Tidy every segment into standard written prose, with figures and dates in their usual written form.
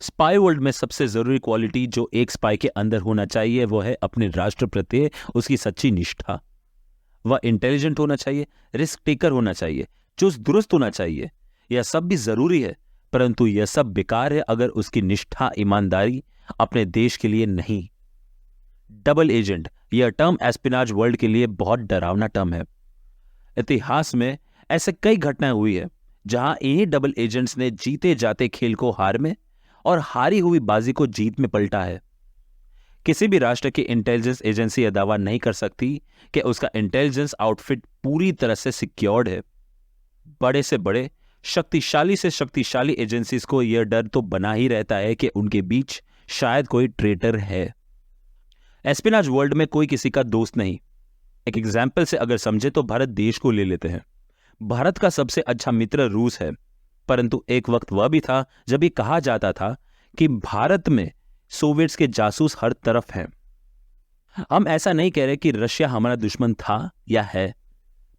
Spy world में सबसे जरूरी क्वालिटी जो एक स्पाई के अंदर होना चाहिए वो है अपने राष्ट्र प्रति उसकी सच्ची निष्ठा। वह इंटेलिजेंट होना चाहिए, रिस्क टेकर होना चाहिए, चुस्त दुरुस्त होना चाहिए। यह सब भी जरूरी है, परंतु यह सब बेकार है अगर उसकी निष्ठा ईमानदारी अपने देश के लिए नहीं। डबल एजेंट यह टर्म एस्पिनाज वर्ल्ड के लिए बहुत डरावना टर्म है। इतिहास में ऐसे कई घटनाएं हुई है जहां इन्हीं डबल एजेंट्स ने जीते जाते खेल को हार में और हारी हुई बाजी को जीत में पलटा है। किसी भी राष्ट्र की इंटेलिजेंस एजेंसी यह दावा नहीं कर सकती कि उसका इंटेलिजेंस आउटफिट पूरी तरह से सिक्योर्ड है। बड़े से बड़े, शक्तिशाली से शक्तिशाली एजेंसीज को यह डर तो बना ही रहता है कि उनके बीच शायद कोई ट्रेटर है। एस्पिनाज वर्ल्ड में कोई किसी का दोस्त नहीं। एक एग्जाम्पल से अगर समझे तो भारत देश को ले लेते हैं। भारत का सबसे अच्छा मित्र रूस है, परंतु एक वक्त वह भी था जब ये कहा जाता था कि भारत में सोवियट्स के जासूस हर तरफ हैं। हम ऐसा नहीं कह रहे कि रशिया हमारा दुश्मन था या है,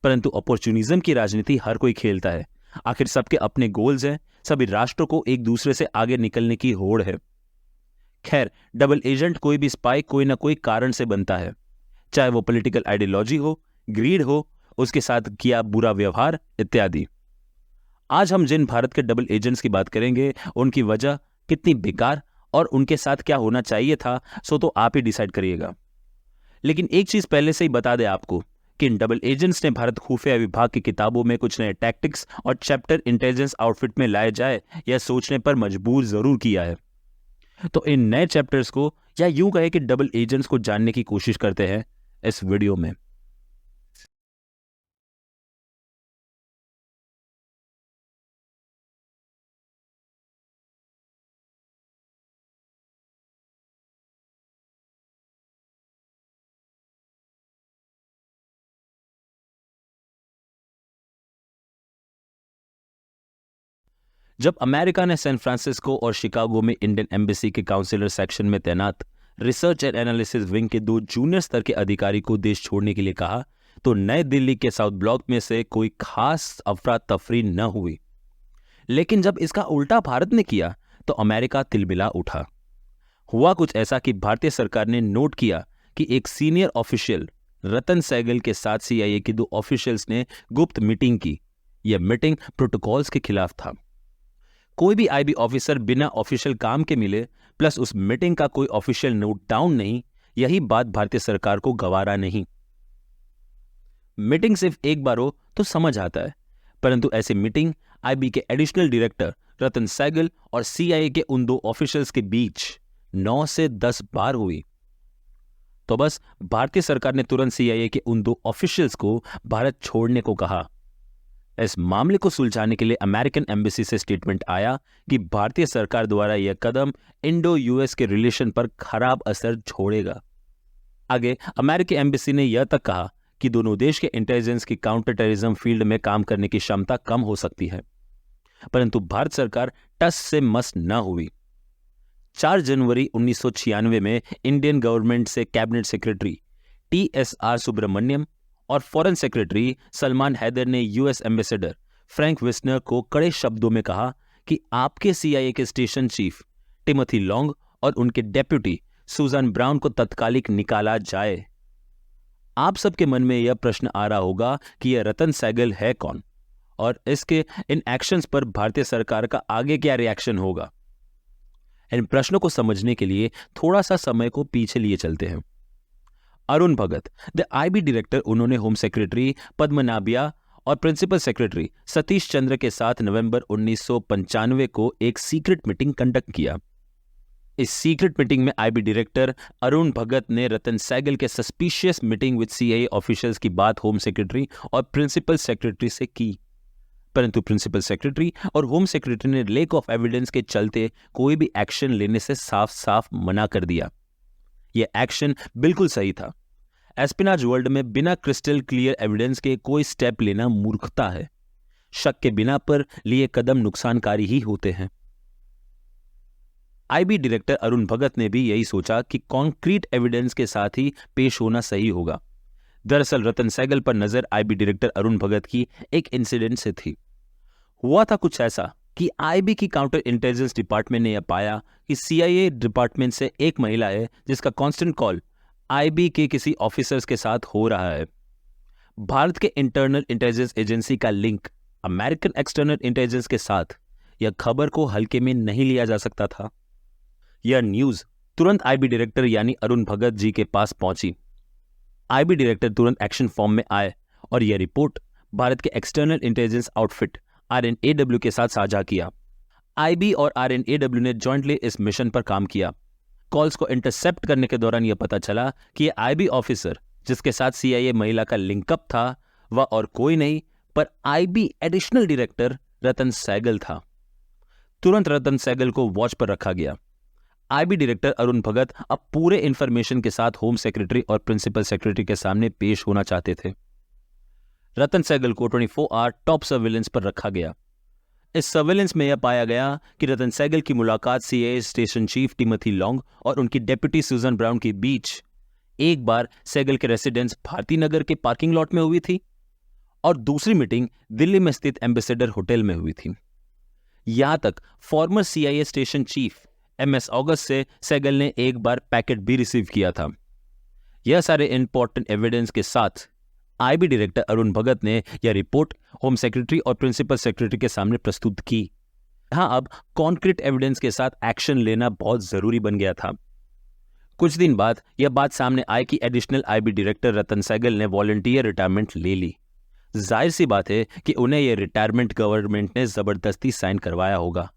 परंतु अपॉर्चुनिज्म की राजनीति हर कोई खेलता है। आखिर सबके अपने गोल्स हैं, सभी राष्ट्रों को एक दूसरे से आगे निकलने की होड़ है। खैर, डबल एजेंट कोई भी स्पाई कोई ना कोई कारण से बनता है, चाहे वो पॉलिटिकल आइडियोलॉजी हो, ग्रीड हो, उसके साथ किया बुरा व्यवहार इत्यादि। आज हम जिन भारत के डबल एजेंट्स की बात करेंगे उनकी वजह कितनी बेकार और उनके साथ क्या होना चाहिए था सो तो आप ही डिसाइड करिएगा। लेकिन एक चीज पहले से ही बता दें आपको कि इन डबल एजेंट्स ने भारत खुफिया विभाग की किताबों में कुछ नए टैक्टिक्स और चैप्टर इंटेलिजेंस आउटफिट में लाए जाए यह सोचने पर मजबूर जरूर किया है। तो इन नए चैप्टर्स को या यूं कहे कि डबल एजेंट्स को जानने की कोशिश करते हैं इस वीडियो में। जब अमेरिका ने सैन फ्रांसिस्को और शिकागो में इंडियन एम्बेसी के काउंसिलर सेक्शन में तैनात रिसर्च एंड एनालिसिस विंग के 2 जूनियर स्तर के अधिकारी को देश छोड़ने के लिए कहा, तो नई दिल्ली के साउथ ब्लॉक में से कोई खास अफरा तफरी न हुई। लेकिन जब इसका उल्टा भारत ने किया तो अमेरिका तिलमिला उठा। हुआ कुछ ऐसा कि भारतीय सरकार ने नोट किया कि एक सीनियर ऑफिशियल रतन सहगल के साथ सीआईए के 2 ऑफिशियल्स ने गुप्त मीटिंग की। यह मीटिंग प्रोटोकॉल्स के खिलाफ था। कोई भी आईबी ऑफिसर बिना ऑफिशियल काम के मिले, प्लस उस मीटिंग का कोई ऑफिशियल नोट डाउन नहीं, यही बात भारतीय सरकार को गवारा नहीं। मीटिंग सिर्फ एक बार हो तो समझ आता है, परंतु ऐसी मीटिंग आईबी के एडिशनल डायरेक्टर रतन सहगल और सीआईए के उन 2 ऑफिशियल्स के बीच 9 से 10 बार हुई। तो बस भारतीय सरकार ने तुरंत सीआईए के उन 2 ऑफिशियल्स को भारत छोड़ने को कहा। इस मामले को सुलझाने के लिए अमेरिकन एम्बेसी से स्टेटमेंट आया कि भारतीय सरकार द्वारा यह कदम इंडो यूएस के रिलेशन पर खराब असर छोड़ेगा। आगे अमेरिकी एम्बेसी ने यह तक कहा कि दोनों देश के इंटेलिजेंस की काउंटर टेररिज्म फील्ड में काम करने की क्षमता कम हो सकती है, परंतु भारत सरकार टस से मस न हुई। 4 जनवरी 1996 में इंडियन गवर्नमेंट से कैबिनेट सेक्रेटरी TSR सुब्रमण्यम और फॉरेन सेक्रेटरी सलमान हैदर ने यूएस एम्बेसडर फ्रैंक विस्नर को कड़े शब्दों में कहा कि आपके सीआईए के स्टेशन चीफ टिमोथी लॉन्ग और उनके डेप्यूटी सुजान ब्राउन को तत्कालिक निकाला जाए। आप सबके मन में यह प्रश्न आ रहा होगा कि यह रतन सहगल है कौन और इसके इन एक्शंस पर भारतीय सरकार का आगे क्या रिएक्शन होगा। इन प्रश्नों को समझने के लिए थोड़ा सा समय को पीछे लिए चलते हैं। अरुण भगत द आईबी डायरेक्टर, उन्होंने होम सेक्रेटरी पद्मनाभिया और प्रिंसिपल सेक्रेटरी सतीश चंद्र के साथ नवंबर 1995 को एक सीक्रेट मीटिंग कंडक्ट किया। इस सीक्रेट मीटिंग में आईबी डायरेक्टर अरुण भगत ने रतन सहगल के suspicious meeting with CIA officials की बात होम सेक्रेटरी और प्रिंसिपल सेक्रेटरी से की, परंतु प्रिंसिपल सेक्रेटरी और होम सेक्रेटरी ने लैक ऑफ एविडेंस के चलते कोई भी एक्शन लेने से साफ साफ मना कर दिया। यह एक्शन बिल्कुल सही था। एस्पिनाज वर्ल्ड में बिना क्रिस्टल क्लियर एविडेंस के कोई स्टेप लेना मूर्खता है। शक के बिना पर लिए कदम नुकसानकारी ही होते हैं। आईबी डायरेक्टर अरुण भगत ने भी यही सोचा कि कॉन्क्रीट एविडेंस के साथ ही पेश होना सही होगा। दरअसल रतन सहगल पर नजर आईबी डायरेक्टर अरुण भगत की एक इंसिडेंट से थी। हुआ था कुछ ऐसा कि आईबी की काउंटर इंटेलिजेंस डिपार्टमेंट ने यह पाया कि सीआईए डिपार्टमेंट से एक महिला है जिसका कांस्टेंट कॉल आईबी के किसी ऑफिसर्स के साथ हो रहा है। भारत के इंटरनल इंटेलिजेंस एजेंसी का लिंक अमेरिकन एक्सटर्नल इंटेलिजेंस के साथ, यह खबर को हल्के में नहीं लिया जा सकता था। यह न्यूज तुरंत आईबी डायरेक्टर यानी अरुण भगत जी के पास पहुंची। आईबी डायरेक्टर तुरंत एक्शन फॉर्म में आए और यह रिपोर्ट भारत के एक्सटर्नल इंटेलिजेंस आउटफिट आरएनएडब्ल्यू के साथ साझा किया। आईबी और आरएनएडब्ल्यू ने जॉइंटली इस मिशन पर काम किया। कॉल्स को इंटरसेप्ट करने के दौरान यह पता चला कि यह आईबी ऑफिसर जिसके साथ सीआईए महिला का लिंकअप था वह और कोई नहीं पर आईबी एडिशनल डायरेक्टर रतन सहगल था। तुरंत रतन सहगल को वॉच पर रखा गया। आईबी डायरेक्टर अरुण भगत अब पूरे इंफॉर्मेशन के साथ होम सेक्रेटरी और प्रिंसिपल सेक्रेटरी के सामने पेश होना चाहते थे। रतन सहगल को 24 आवर टॉप सर्विलेंस पर रखा गया। इस सर्विलेंस में यह पाया गया कि रतन सहगल की मुलाकात CIA station chief Timothy long और उनकी डेप्यूटी सुजन ब्राउन के बीच एक बार सहगल के रेसिडेंस भारती नगर के पार्किंग लॉट में हुई थी और दूसरी मीटिंग दिल्ली में स्थित एम्बेसडर होटल में हुई थी। यहां तक farmer CIA station chief MS August से सहगल ने एक बार पैकेट भी रिसीव किया था। यह सारे इंपॉर्टेंट एविडेंस के साथ आईबी डायरेक्टर अरुण भगत ने यह रिपोर्ट होम सेक्रेटरी और प्रिंसिपल सेक्रेटरी के सामने प्रस्तुत की। यहां अब कॉन्क्रीट एविडेंस के साथ एक्शन लेना बहुत जरूरी बन गया था। कुछ दिन बाद यह बात सामने आई कि एडिशनल आईबी डायरेक्टर रतन सहगल ने वॉलंटियर रिटायरमेंट ले ली। जाहिर सी बात है कि उन्हें यह रिटायरमेंट गवर्नमेंट ने जबरदस्ती साइन करवाया होगा।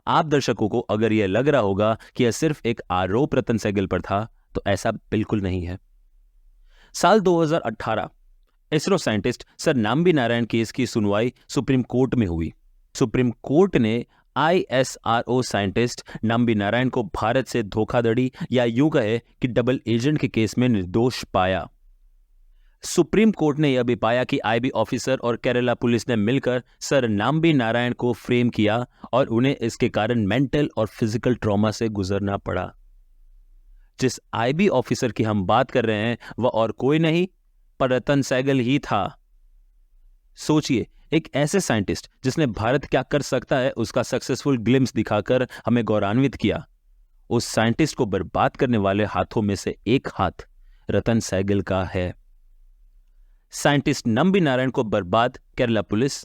आप दर्शकों को अगर यह लग रहा होगा कि यह सिर्फ एक आरोप रतन सहगल पर था तो ऐसा बिल्कुल नहीं है। साल 2018 ISRO scientist sir Nambi Narayan case की सुनवाई सुप्रीम कोर्ट में हुई। सुप्रीम कोर्ट ने आईएसआरओ साइंटिस्ट नाम्बी नारायण को भारत से धोखाधड़ी या यूं कहे कि डबल एजेंट के केस में निर्दोष पाया। सुप्रीम कोर्ट ने यह भी पाया कि आईबी ऑफिसर और केरला पुलिस ने मिलकर सर नाम्बी नारायण को फ्रेम किया और उन्हें इसके कारण मेंटल और फिजिकल ट्रॉमा से गुजरना पड़ा। जिस आईबी ऑफिसर की हम बात कर रहे हैं वह और कोई नहीं पर रतन सहगल ही था। सोचिए, एक ऐसे साइंटिस्ट जिसने भारत क्या कर सकता है उसका सक्सेसफुल ग्लिम्स दिखाकर हमें गौरवान्वित किया, उस साइंटिस्ट को बर्बाद करने वाले हाथों में से एक हाथ रतन सहगल का है। साइंटिस्ट नम्बी नारायण को बर्बाद Kerala police,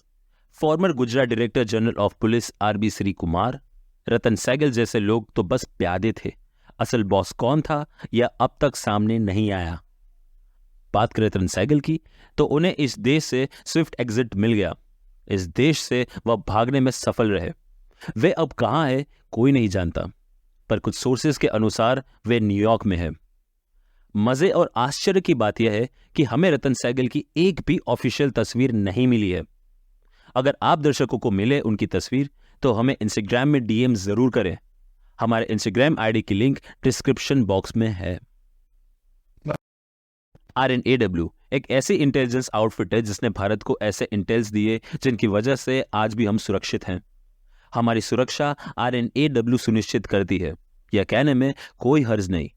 former Gujarat director general of police RB Sreekumar, Ratan Sehgal जैसे लोग तो बस प्यादे थे। असल बॉस कौन था यह अब तक सामने नहीं आया। बात करें रतन सहगल की तो उन्हें इस देश से स्विफ्ट एग्जिट मिल गया। इस देश से वह भागने में सफल रहे। वे अब कहां है कोई नहीं जानता, पर कुछ सोर्सेज के अनुसार वे न्यूयॉर्क में है। मजे और आश्चर्य की बात यह है कि हमें रतन सहगल की एक भी ऑफिशियल तस्वीर नहीं मिली है। अगर आप दर्शकों को मिले उनकी तस्वीर तो हमें इंस्टाग्राम में डीएम जरूर करें। हमारे इंस्टाग्राम आईडी की लिंक डिस्क्रिप्शन बॉक्स में है। आरएनएडब्ल्यू एक ऐसी इंटेलिजेंस आउटफिट है जिसने भारत को ऐसे इंटेल्स दिए जिनकी वजह से आज भी हम सुरक्षित हैं। हमारी सुरक्षा आरएनएडब्ल्यू सुनिश्चित करती है, यह कहने में कोई हर्ज नहीं।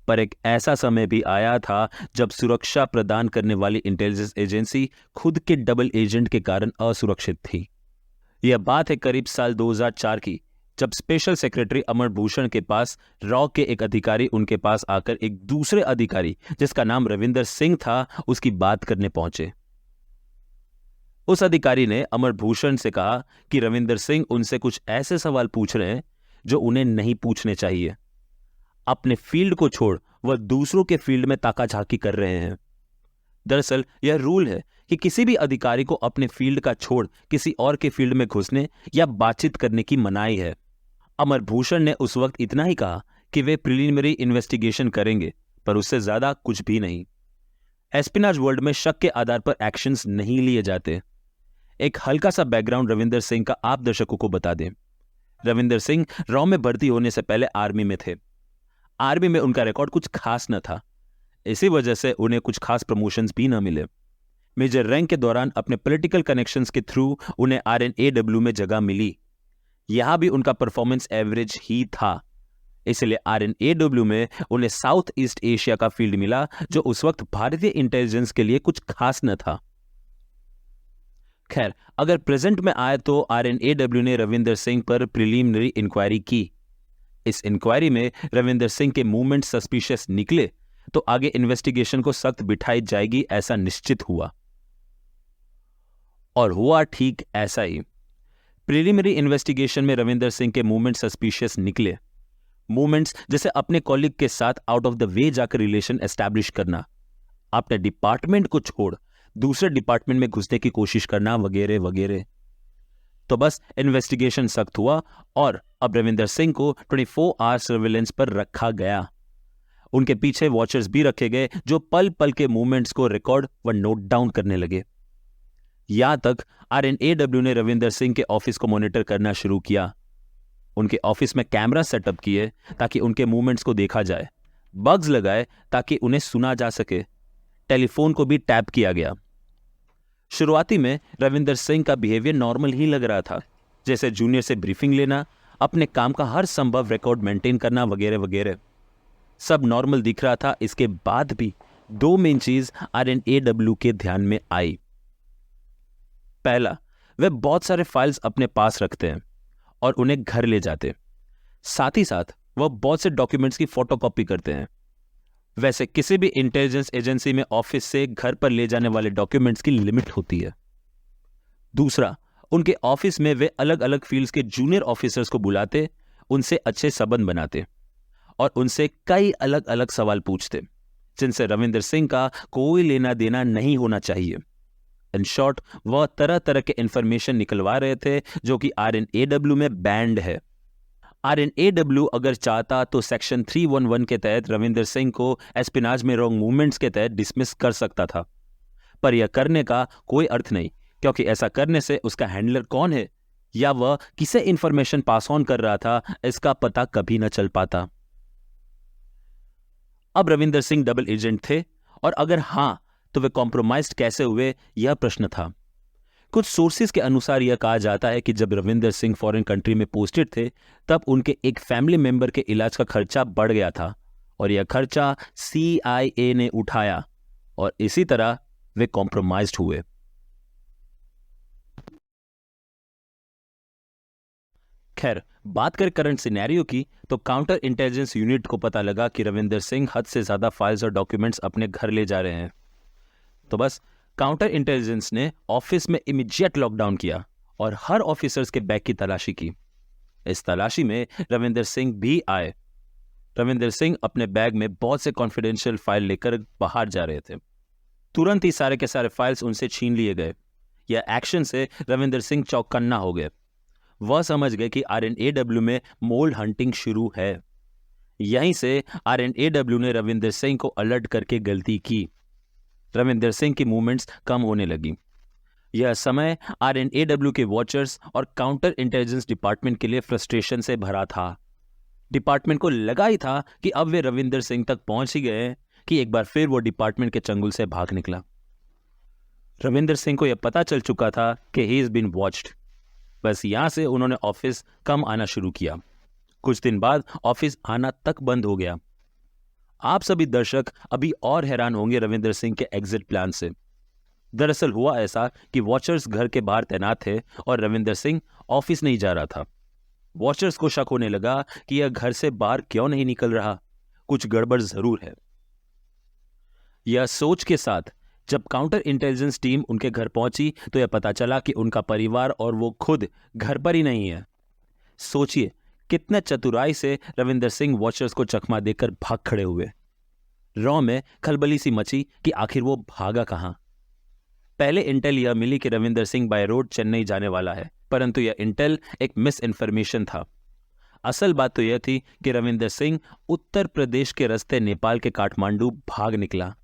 पर एक ऐसा समय भी आया था जब सुरक्षा प्रदान करने वाली इंटेलिजेंस एजेंसी खुद के डबल एजेंट के कारण असुरक्षित थी। यह बात है करीब साल 2004 की, जब स्पेशल सेक्रेटरी अमर भूषण के पास रॉ के एक अधिकारी उनके पास आकर एक दूसरे अधिकारी जिसका नाम रविंदर सिंह था उसकी बात करने पहुंचे। उस अधिकारी ने अमर भूषण से कहा कि रविंदर सिंह उनसे कुछ ऐसे सवाल पूछ रहे हैं जो उन्हें नहीं पूछने चाहिए। अपने फील्ड को छोड़ वह दूसरों के फील्ड में ताकाझाकी कर रहे हैं। दरअसल यह रूल है कि किसी भी अधिकारी को अपने फील्ड का छोड़ किसी और के फील्ड में घुसने या बातचीत करने की मनाही है। अमर भूषण ने उस वक्त इतना ही कहा कि वे प्रिलिमिनरी इन्वेस्टिगेशन करेंगे, पर उससे ज्यादा कुछ भी नहीं। एस्पिनाज वर्ल्ड में शक के आधार पर एक्शंस नहीं लिए जाते। एक हल्का सा बैकग्राउंड रविंदर सिंह का आप दर्शकों को बता दें। रविंदर सिंह रॉ में भर्ती होने से पहले आर्मी में थे। आर्मी में उनका रिकॉर्ड कुछ खास न था, इसी वजह से उन्हें कुछ खास प्रमोशंस भी न मिले। मेजर रैंक के दौरान अपने पॉलिटिकल कनेक्शंस के थ्रू उन्हें आरएनएडब्ल्यू में जगह मिली। यहां भी उनका परफॉर्मेंस एवरेज ही था, इसलिए आरएनएडब्ल्यू में उन्हें साउथ ईस्ट एशिया का फील्ड मिला जो उस वक्त भारतीय इंटेलिजेंस के लिए कुछ खास न था। खैर, अगर प्रेजेंट में आए तो आरएनएडब्ल्यू ने रविंदर सिंह पर प्रिलिमिनरी इंक्वायरी की। इस इंक्वायरी में रविंदर सिंह के मूवमेंट सस्पिशियस निकले तो आगे इन्वेस्टिगेशन को सख्त बिठाई जाएगी, ऐसा निश्चित हुआ। और हुआ ठीक ऐसा ही। प्रिलिमिनरी इन्वेस्टिगेशन में रविंदर सिंह के मूवमेंट सस्पिशियस निकले। मूवमेंट्स जैसे अपने कॉलीग के साथ आउट ऑफ द वे जाकर रिलेशन एस्टैब्लिश करना, अपने डिपार्टमेंट को छोड़ दूसरे डिपार्टमेंट में घुसने की कोशिश करना, वगैरह वगैरह। तो बस इन्वेस्टिगेशन सख्त हुआ और अब रविंदर सिंह को 24 आवर सर्विलेंस पर रखा गया। उनके पीछे वॉचर्स भी रखे गए जो पल पल के मूवमेंट्स को रिकॉर्ड व नोट डाउन करने लगे। यहां तक आरएनएडब्ल्यू ने रविंदर सिंह के ऑफिस को मॉनिटर करना शुरू किया। उनके ऑफिस में कैमरा सेटअप किए ताकि उनके मूवमेंट्स को देखा जाए, बग्स लगाए ताकि उन्हें सुना जा सके, टेलीफोन को भी टैप किया गया। शुरुआती में रविंदर सिंह का बिहेवियर नॉर्मल ही लग रहा था, जैसे जूनियर से ब्रीफिंग लेना, अपने काम का हर संभव रिकॉर्ड मेंटेन करना, वगैरह वगैरह। सब नॉर्मल दिख रहा था। इसके बाद भी दो मेन चीज आरएनएडब्ल्यू के ध्यान में आई। पहला, वे बहुत सारे फाइल्स अपने पास रखते हैं और उन्हें घर ले जाते। साथ ही साथ वह बहुत से डॉक्यूमेंट्स की फोटोकॉपी करते हैं। वैसे किसी भी इंटेलिजेंस एजेंसी में ऑफिस से घर पर ले जाने वाले डॉक्यूमेंट्स की लिमिट होती है। दूसरा, उनके ऑफिस में वे अलग अलग फील्ड्स के जूनियर ऑफिसर्स को बुलाते, उनसे अच्छे संबंध बनाते और उनसे कई अलग अलग सवाल पूछते जिनसे रविंदर सिंह का कोई लेना देना नहीं होना चाहिए। इन शॉर्ट, वह तरह तरह के इंफॉर्मेशन निकलवा रहे थे जो कि आरएनएडब्ल्यू में बैंड है। आरएनएडब्ल्यू अगर चाहता तो सेक्शन 311 के तहत रविंदर सिंह को एस्पिनाज में रॉन्ग मूवमेंट्स के तहत डिसमिस कर सकता था, पर यह करने का कोई अर्थ नहीं, क्योंकि ऐसा करने से उसका हैंडलर कौन है या वह किसे इंफॉर्मेशन पास ऑन कर रहा था, इसका पता कभी न चल पाता। अब रविंदर सिंह डबल एजेंट थे, और अगर हां तो वे कॉम्प्रोमाइज्ड कैसे हुए, यह प्रश्न था। कुछ सोर्सेज के अनुसार यह कहा जाता है कि जब रविंदर सिंह फॉरेन कंट्री में पोस्टेड थे तब उनके एक फैमिली मेंबर के इलाज का खर्चा बढ़ गया था और यह खर्चा CIA ने उठाया और इसी तरह वे कॉम्प्रोमाइज्ड हुए। खैर, बात करें करंट सिनेरियो की तो काउंटर इंटेलिजेंस यूनिट को पता लगा कि रविंदर सिंह हद से ज्यादा फाइल्स और डॉक्यूमेंट्स अपने घर ले जा रहे हैं। तो बस काउंटर इंटेलिजेंस ने ऑफिस में इमीडिएट लॉकडाउन किया और हर ऑफिसर्स के बैग की तलाशी की। इस तलाशी में रविंदर सिंह भी आए। रविंदर सिंह अपने बैग में बहुत से कॉन्फिडेंशियल फाइल लेकर बाहर जा रहे थे। तुरंत ही सारे के सारे फाइल्स उनसे छीन लिए गए। यह एक्शन से रविंदर सिंह चौकन्ना हो गए। वह समझ गए कि आरएनएडब्ल्यू में मोल हंटिंग शुरू है। यहीं से आरएनएडब्ल्यू ने रविंदर सिंह को अलर्ट करके गलती की। रविंदर सिंह की मूवमेंट्स कम होने लगी। यह समय आरएनएडब्ल्यू के वॉचर्स और काउंटर इंटेलिजेंस डिपार्टमेंट के लिए फ्रस्ट्रेशन से भरा था। डिपार्टमेंट को लगा ही था कि अब वे रविंदर सिंह तक पहुंच ही गए कि एक बार फिर वो डिपार्टमेंट के चंगुल से भाग निकला। रविंदर सिंह को यह पता चल चुका था कि ही इज बीन वॉच्ड। बस यहां से उन्होंने ऑफिस कम आना शुरू किया। कुछ दिन बाद ऑफिस आना तक बंद हो गया। आप सभी दर्शक अभी और हैरान होंगे रविंदर सिंह के एग्जिट प्लान से। दरअसल हुआ ऐसा कि वॉचर्स घर के बाहर तैनात थे और रविंदर सिंह ऑफिस नहीं जा रहा था। वॉचर्स को शक होने लगा कि यह घर से बाहर क्यों नहीं निकल रहा, कुछ गड़बड़ जरूर है। यह सोच के साथ जब काउंटर इंटेलिजेंस टीम उनके घर पहुंची तो यह पता चला कि उनका परिवार और वो खुद घर पर ही नहीं है। सोचिए कितने चतुराई से रविंदर सिंह वॉचर्स को चकमा देकर भाग खड़े हुए। रॉ में खलबली सी मची कि आखिर वो भागा कहां। पहले इंटेल यह मिली कि रविंदर सिंह बाय रोड चेन्नई जाने वाला है, परंतु यह इंटेल एक मिस इन्फॉर्मेशन था। असल बात तो यह थी कि रविंदर सिंह उत्तर प्रदेश के रास्ते नेपाल के काठमांडू भाग निकला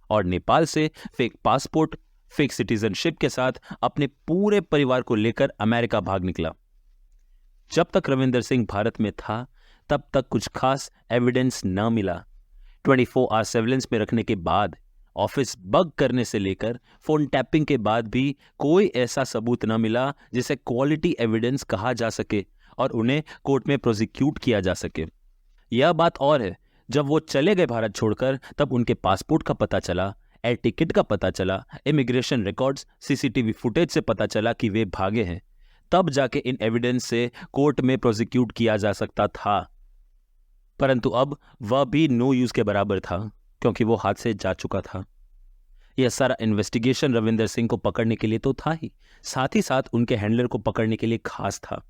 और नेपाल से फेक पासपोर्ट, फेक सिटीजनशिप के साथ अपने पूरे परिवार को लेकर अमेरिका भाग निकला। जब तक रविंदर सिंह भारत में था तब तक कुछ खास एविडेंस न मिला। 24 आवर सर्विलेंस में रखने के बाद, ऑफिस बग करने से लेकर फोन टैपिंग के बाद भी कोई ऐसा सबूत न मिला जिसे क्वालिटी एविडेंस कहा जा सके और उन्हें कोर्ट में प्रोसिक्यूट किया जा सके। यह बात और है, जब वो चले गए भारत छोड़कर तब उनके पासपोर्ट का पता चला, एयर टिकट का पता चला, इमिग्रेशन रिकॉर्ड्स, सीसीटीवी फुटेज से पता चला कि वे भागे हैं, तब जाके इन एविडेंस से कोर्ट में प्रोसिक्यूट किया जा सकता था। परंतु अब वह भी नो यूज के बराबर था, क्योंकि वो हाथ से जा चुका था। यह सारा इन्वेस्टिगेशन रविंदर सिंह को पकड़ने के लिए तो था ही, साथ ही साथ उनके हैंडलर को पकड़ने के लिए खास था।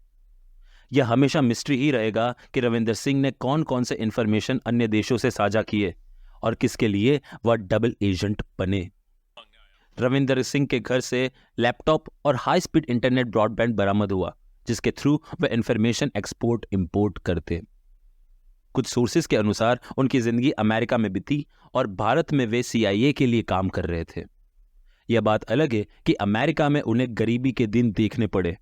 यह हमेशा मिस्ट्री ही रहेगा कि रविंदर सिंह ने कौन कौन से इंफॉर्मेशन अन्य देशों से साझा किए और किसके लिए वह डबल एजेंट बने। रविंदर सिंह के घर से लैपटॉप और हाई स्पीड इंटरनेट ब्रॉडबैंड बरामद हुआ, जिसके थ्रू वे इंफॉर्मेशन एक्सपोर्ट इंपोर्ट करते। कुछ सोर्सेज के अनुसार उनकी जिंदगी अमेरिका में बीती और भारत में वे CIA के लिए काम कर रहे थे। यह बात अलग है कि अमेरिका में उन्हें गरीबी के दिन देखने पड़े।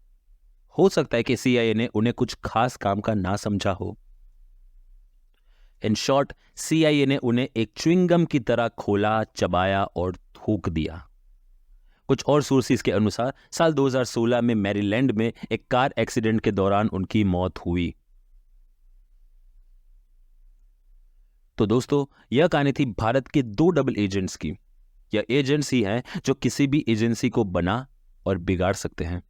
हो सकता है कि CIA ने उन्हें कुछ खास काम का ना समझा हो। इन शॉर्ट, CIA ने उन्हें एक च्युइंगम की तरह खोला, चबाया और थूक दिया। कुछ और सोर्सेज के अनुसार साल 2016 में मैरीलैंड में एक कार एक्सीडेंट के दौरान उनकी मौत हुई। तो दोस्तों, यह कहानी थी भारत के 2 डबल एजेंट्स की। यह एजेंट्स ही हैं जो किसी भी एजेंसी को बना और बिगाड़ सकते हैं।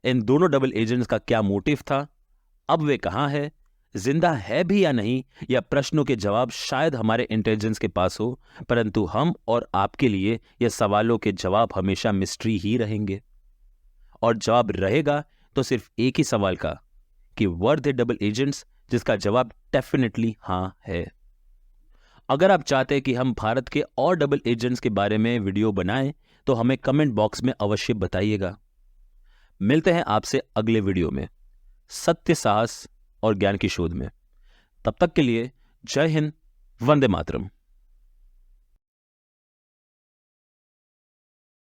इन दोनों डबल एजेंट्स का क्या मोटिव था, अब वे कहां है, जिंदा है भी या नहीं, यह प्रश्नों के जवाब शायद हमारे इंटेलिजेंस के पास हो, परंतु हम और आपके लिए यह सवालों के जवाब हमेशा मिस्ट्री ही रहेंगे। और जवाब रहेगा तो सिर्फ एक ही सवाल का, कि वर दे डबल एजेंट्स, जिसका जवाब डेफिनेटली हां है। अगर आप चाहते हैं कि हम भारत के और डबल एजेंट्स के बारे में वीडियो बनाएं, तो हमें कमेंट बॉक्स में अवश्य बताइएगा। मिलते हैं आपसे अगले वीडियो में सत्य, साहस और ज्ञान की शोध में। तब तक के लिए जय हिंद, वंदे मातरम।